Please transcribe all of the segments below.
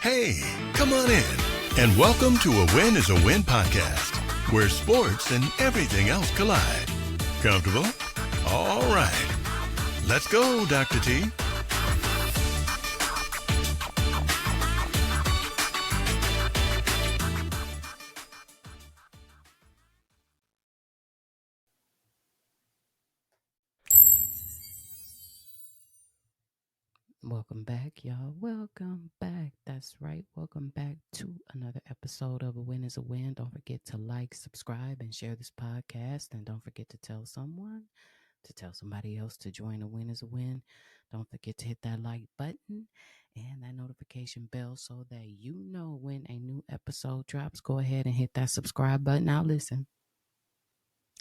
Hey, come on in and welcome to A Win is a Win podcast, where sports and everything else collide. Comfortable? All right. Let's go, Dr. T. Welcome back, y'all. Welcome back. That's right. Welcome back to another episode of A Win is a Win. Don't forget to like, subscribe, and share this podcast. And don't forget to tell someone to tell somebody else to join A Win is a Win. Don't forget to hit that like button and that notification bell so that you know when a new episode drops. Go ahead and hit that subscribe button. Now, listen.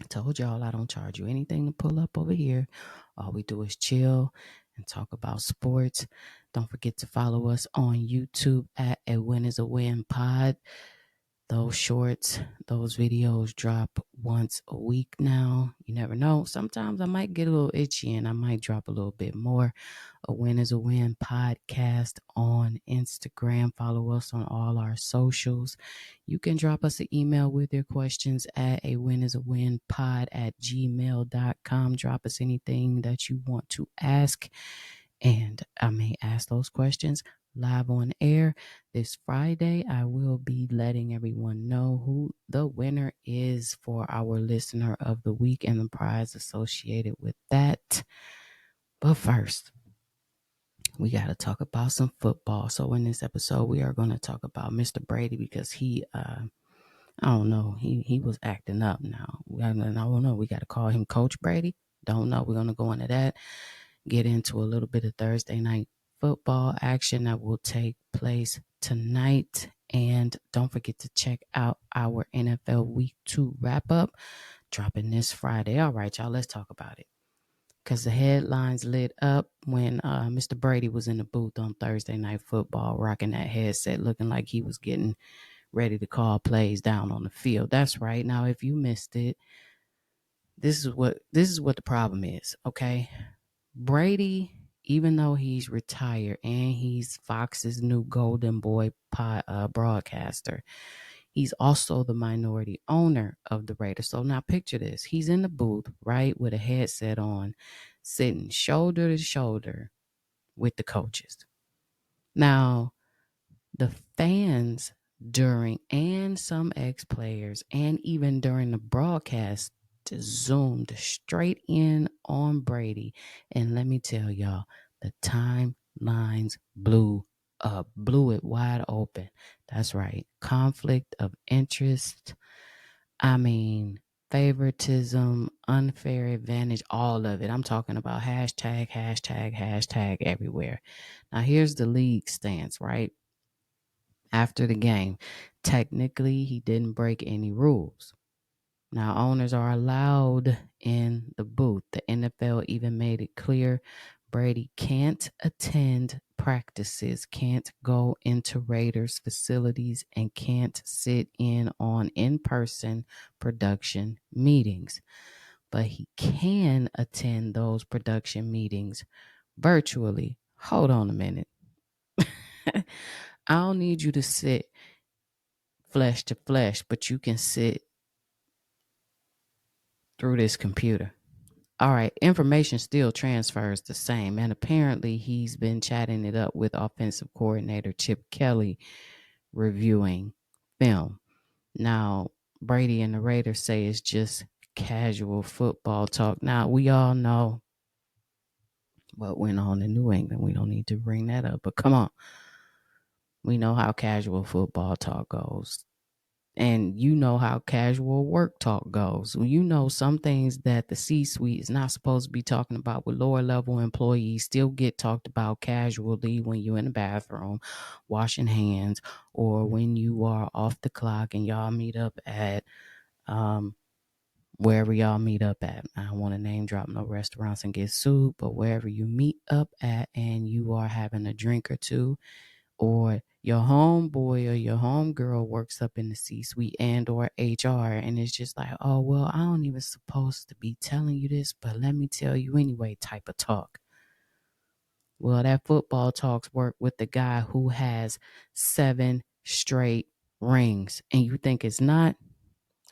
I told y'all I don't charge you anything to pull up over here. All we do is chill and talk about sports. Don't forget to follow us on YouTube at A Win is a Win Pod. Those shorts, those videos drop once a week now. You never know. Sometimes I might get a little itchy and I might drop a little bit more. A Win is a Win podcast on Instagram. Follow us on all our socials. You can drop us an email with your questions at a win is a win pod at gmail.com. Drop us anything that you want to ask, and I may ask those questions live on air. This Friday, I will be letting everyone know who the winner is for our listener of the week and the prize associated with that. But first, we got to talk about some football. So in this episode, we are going to talk about Mr. Brady because I don't know, he was acting up now. I don't know. We got to call him Coach Brady. Don't know. We're going to go into that, get into a little bit of Thursday night football action that will take place tonight. And don't forget to check out our NFL Week 2 wrap-up dropping this Friday. All right, y'all, let's talk about it. Because the headlines lit up when Mr. Brady was in the booth on Thursday Night Football, rocking that headset, looking like he was getting ready to call plays down on the field. That's right. Now, if you missed it, this is what the problem is, okay? Brady, even though he's retired and he's Fox's new golden boy broadcaster, he's also the minority owner of the Raiders. So now picture this. He's in the booth, right, with a headset on, sitting shoulder to shoulder with the coaches. Now, the fans during, and some ex-players, and even during the broadcast, zoomed straight in on Brady. And let me tell y'all, the timelines blew up, blew it wide open. That's right. Conflict of interest. I mean, favoritism, unfair advantage, all of it. I'm talking about hashtag everywhere. Now, here's the league stance, right? After the game, technically, he didn't break any rules. Now, owners are allowed in the booth. The NFL even made it clear Brady can't attend practices, can't go into Raiders facilities, and can't sit in on in-person production meetings. But he can attend those production meetings virtually. Hold on a minute. I don't need you to sit flesh to flesh, but you can sit through this computer. All right, information still transfers the same. And apparently he's been chatting it up with offensive coordinator Chip Kelly reviewing film. Now, Brady and the Raiders say it's just casual football talk. Now, we all know what went on in New England. We don't need to bring that up, but come on. We know how casual football talk goes. And you know how casual work talk goes. You know some things that the C-suite is not supposed to be talking about with lower level employees still get talked about casually when you're in the bathroom washing hands, or when you are off the clock and y'all meet up at wherever y'all meet up at. I don't want to name drop no restaurants and get sued, but wherever you meet up at and you are having a drink or two, or your homeboy or your homegirl works up in the C-suite and or HR, and it's just like, oh, well, I don't even supposed to be telling you this, but let me tell you anyway type of talk. Well, that football talks work with the guy who has 7 straight rings, and you think it's not?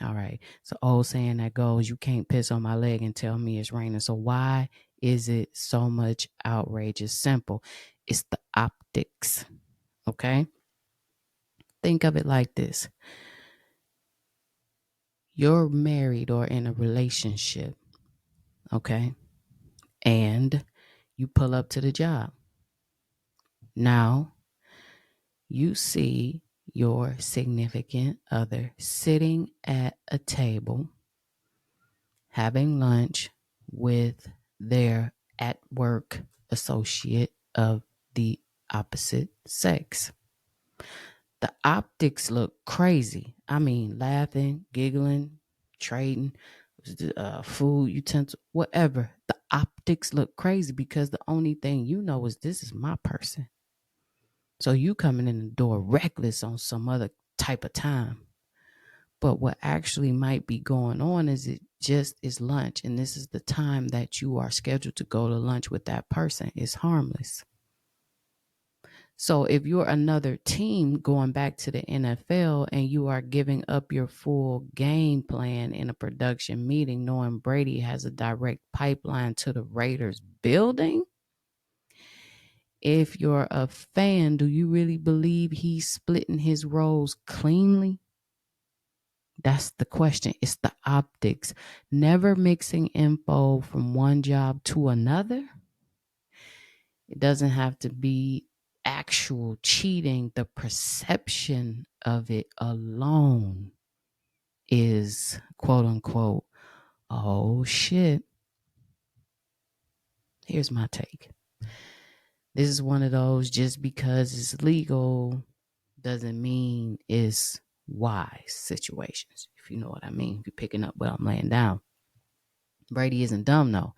All right. It's an old saying that goes, you can't piss on my leg and tell me it's raining. So why is it so much outrageous? Simple. It's the optics. Okay. Think of it like this. You're married or in a relationship. Okay. And you pull up to the job. Now you see your significant other sitting at a table having lunch with their at work associate of the opposite sex. The optics look crazy. I mean, laughing, giggling, trading, food, utensil, whatever. The optics look crazy because the only thing you know is this is my person. So you coming in the door reckless on some other type of time. But what actually might be going on is it just is lunch. And this is the time that you are scheduled to go to lunch with that person. It's harmless. So if you're another team going back to the NFL and you are giving up your full game plan in a production meeting, knowing Brady has a direct pipeline to the Raiders building, if you're a fan, do you really believe he's splitting his roles cleanly? That's the question. It's the optics. Never mixing info from one job to another. It doesn't have to be actual cheating. The perception of it alone is quote unquote, oh shit. Here's my take. This is one of those just because it's legal doesn't mean it's wise situations, if you know what I mean. If you're picking up what I'm laying down. Brady isn't dumb though.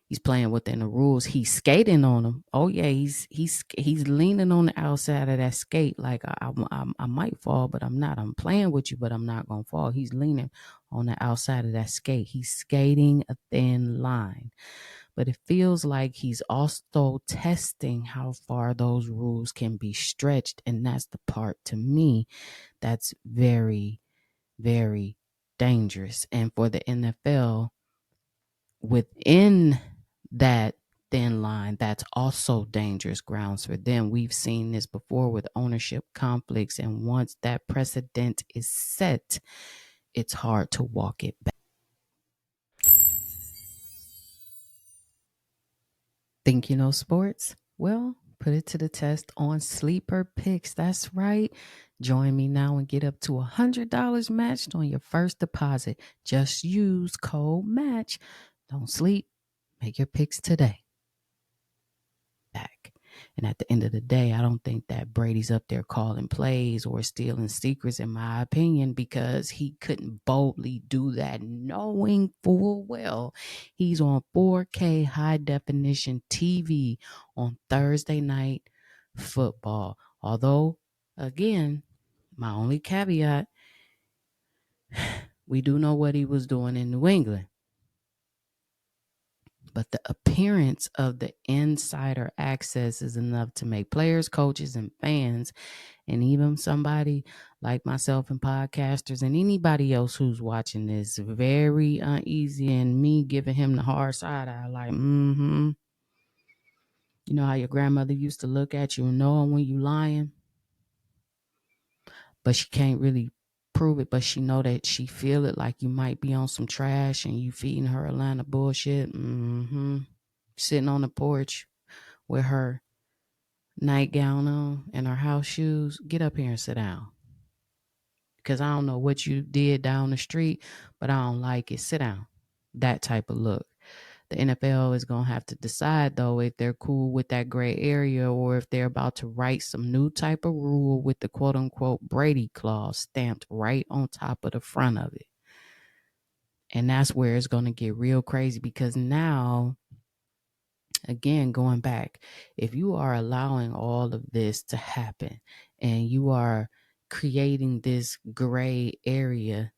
He's playing within the rules. He's skating on them. Oh yeah, he's leaning on the outside of that skate like I might fall, but I'm not. I'm playing with you, but I'm not gonna fall. He's leaning on the outside of that skate. He's skating a thin line, but it feels like he's also testing how far those rules can be stretched, and that's the part to me that's very, very dangerous. And for the NFL, within that thin line, that's also dangerous grounds for them. We've seen this before with ownership conflicts, and once that precedent is set, it's hard to walk it back. Think you know sports? Well, put it to the test on Sleeper Picks. That's right. Join me now and get up to $100 matched on your first deposit. Just use code MATCH. Don't sleep. Make your picks today. Back. And at the end of the day, I don't think that Brady's up there calling plays or stealing secrets, in my opinion, because he couldn't boldly do that, knowing full well he's on 4K high definition TV on Thursday night football. Although, again, my only caveat, we do know what he was doing in New England. But the appearance of the insider access is enough to make players, coaches, and fans, and even somebody like myself and podcasters and anybody else who's watching this, very uneasy. And me giving him the hard side eye, like, you know how your grandmother used to look at you and know when you lying, but she can't really prove it, but she know that she feel it, like you might be on some trash and you feeding her a line of bullshit. Sitting on the porch with her nightgown on and her house shoes. Get up here and sit down. Because I don't know what you did down the street, but I don't like it. Sit down. That type of look. The NFL is going to have to decide, though, if they're cool with that gray area or if they're about to write some new type of rule with the quote-unquote Brady clause stamped right on top of the front of it. And that's where it's going to get real crazy, because now, again, going back, if you are allowing all of this to happen and you are creating this gray area,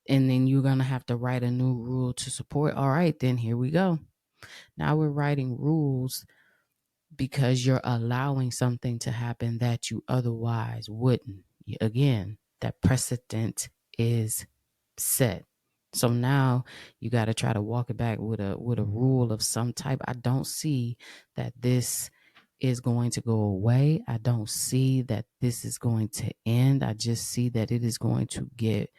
and then you're going to have to write a new rule to support. All right, then here we go. Now we're writing rules because you're allowing something to happen that you otherwise wouldn't. Again, that precedent is set. So now you got to try to walk it back with a rule of some type. I don't see that this is going to go away. I don't see that this is going to end. I just see that it is going to get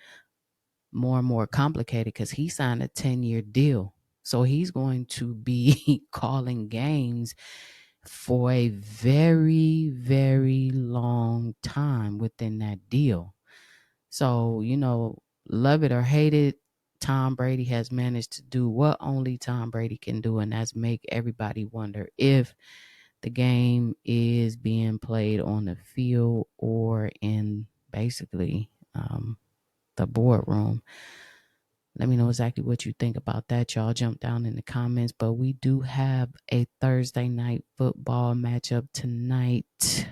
more and more complicated because he signed a 10-year deal. So he's going to be calling games for a very, very long time within that deal. So, love it or hate it, Tom Brady has managed to do what only Tom Brady can do, and that's make everybody wonder if the game is being played on the field or in basically the boardroom. Let me know exactly what you think about that. Y'all jump down in the comments. But we do have a Thursday night football matchup tonight.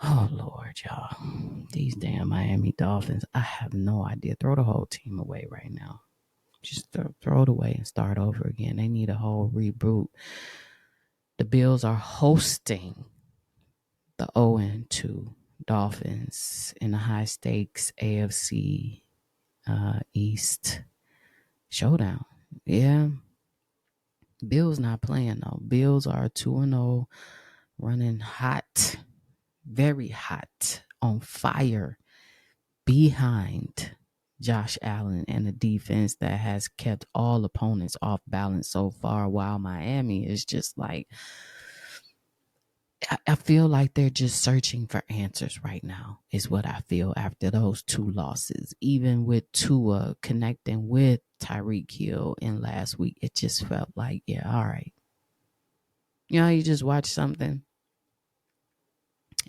Oh, Lord, y'all. These damn Miami Dolphins. I have no idea. Throw the whole team away right now. Just throw it away and start over again. They need a whole reboot. The Bills are hosting the 0-2 Dolphins in a high stakes AFC East showdown. Yeah. Bills not playing though. Bills are 2-0, running hot, very hot, on fire behind Josh Allen and the defense that has kept all opponents off balance so far, while Miami is just like, I feel like they're just searching for answers right now, is what I feel after those two losses. Even with Tua connecting with Tyreek Hill in last week, it just felt like, yeah, all right. You just watch something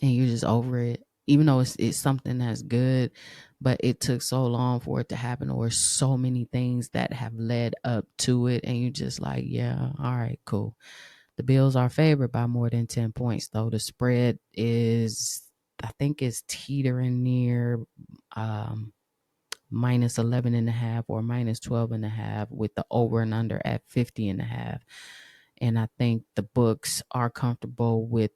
and you're just over it, even though it's something that's good, but it took so long for it to happen, or so many things that have led up to it, and you're just like, yeah, all right, cool. The Bills are favored by more than 10 points, though. The spread is, I think, is teetering near minus 11 and a half or minus 12 and a half, with the over and under at 50 and a half. And I think the books are comfortable with,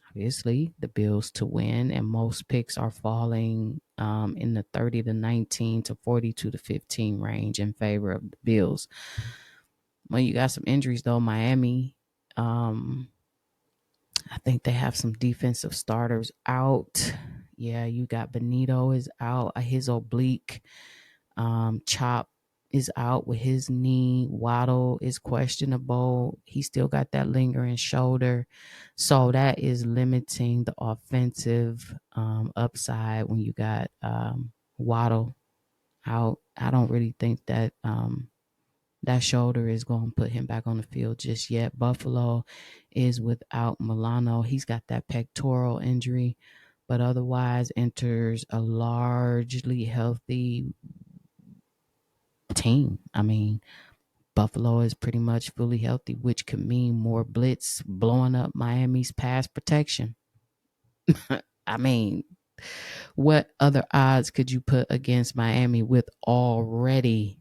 obviously, the Bills to win, and most picks are falling in the 30 to 19 to 42 to 15 range in favor of the Bills. Well, you got some injuries though. Miami, I think they have some defensive starters out. Yeah, you got Benito is out, his oblique. Chop is out with his knee. Waddle is questionable. He still got that lingering shoulder. So that is limiting the offensive upside when you got Waddle out. I don't really think that that shoulder is going to put him back on the field just yet. Buffalo is without Milano. He's got that pectoral injury, but otherwise enters a largely healthy team. I mean, Buffalo is pretty much fully healthy, which could mean more blitz blowing up Miami's pass protection. I mean, what other odds could you put against Miami with already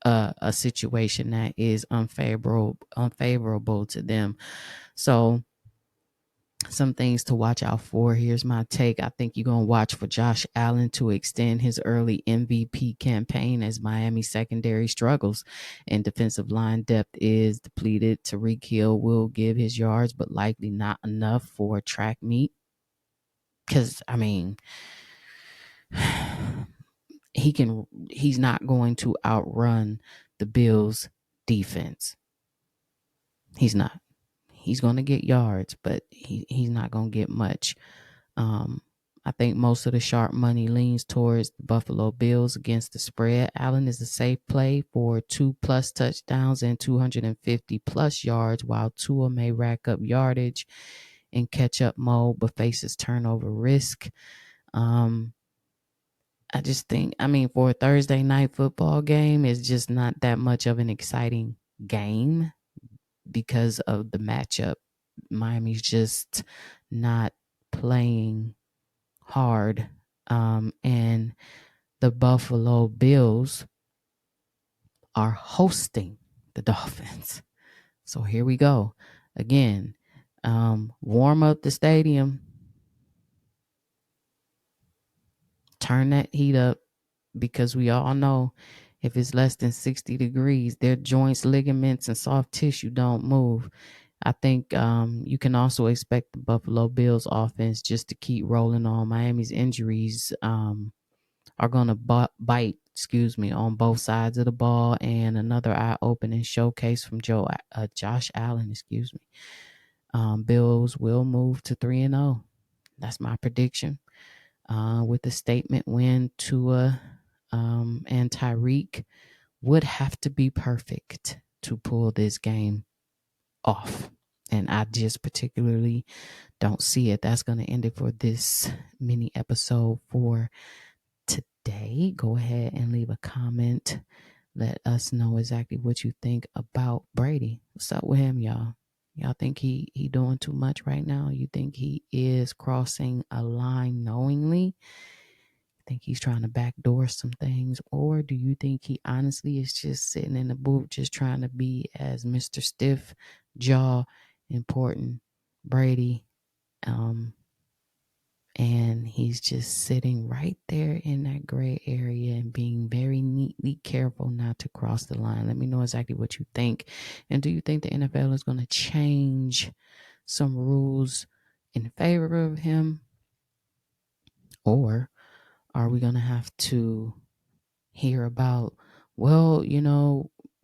a situation that is unfavorable to them? So some things to watch out for. Here's my take. I think you're going to watch for Josh Allen to extend his early MVP campaign as Miami secondary struggles and defensive line depth is depleted. Tyreek Hill will give his yards, but likely not enough for a track meet. Because, I mean, he's not going to outrun the Bills defense. He's not. He's going to get yards, but he's not going to get much. I think most of the sharp money leans towards the Buffalo Bills against the spread. Allen is a safe play for 2+ touchdowns and 250+ yards, while Tua may rack up yardage in catch-up mode but faces turnover risk. I just think, for a Thursday night football game, it's just not that much of an exciting game because of the matchup. Miami's just not playing hard. And the Buffalo Bills are hosting the Dolphins. So here we go. Again, Warm up the stadium. Turn that heat up, because we all know if it's less than 60 degrees, their joints, ligaments, and soft tissue don't move. I think you can also expect the Buffalo Bills offense just to keep rolling on. Miami's injuries are going to bite, on both sides of the ball, and another eye-opening showcase from Josh Allen, Bills will move to 3-0. That's my prediction. With a statement win, Tua and Tyreek would have to be perfect to pull this game off. And I just particularly don't see it. That's going to end it for this mini episode for today. Go ahead and leave a comment. Let us know exactly what you think about Brady. What's up with him, y'all? Y'all think he doing too much right now? You think he is crossing a line knowingly? Think he's trying to backdoor some things? Or do you think he honestly is just sitting in the booth just trying to be as Mr. Stiff Jaw important Brady? And he's just sitting right there in that gray area and being very neatly careful not to cross the line. Let me know exactly what you think. And do you think the NFL is going to change some rules in favor of him? Or are we going to have to hear about, well,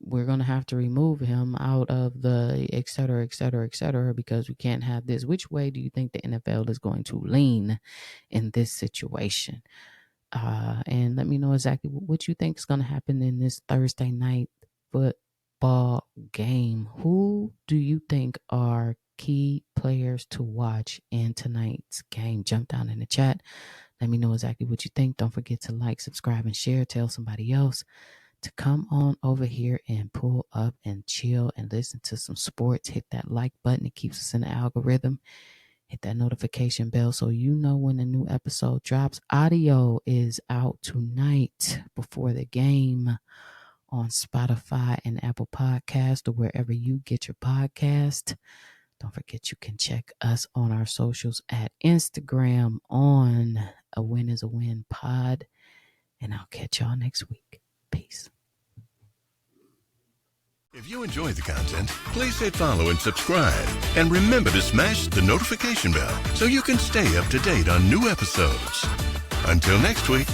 we're going to have to remove him out of the et cetera, because we can't have this? Which way do you think the NFL is going to lean in this situation? And let me know exactly what you think is going to happen in this Thursday night football game. Who do you think are key players to watch in tonight's game? Jump down in the chat. Let me know exactly what you think. Don't forget to like, subscribe, and share. Tell somebody else to come on over here and pull up and chill and listen to some sports. Hit that like button. It keeps us in the algorithm. Hit that notification bell so you know when a new episode drops. Audio is out tonight before the game on Spotify and Apple Podcast or wherever you get your podcast. Don't forget you can check us on our socials at Instagram on A Win is a Win Pod. And I'll catch y'all next week. Peace. If you enjoyed the content, please hit follow and subscribe. And remember to smash the notification bell so you can stay up to date on new episodes. Until next week.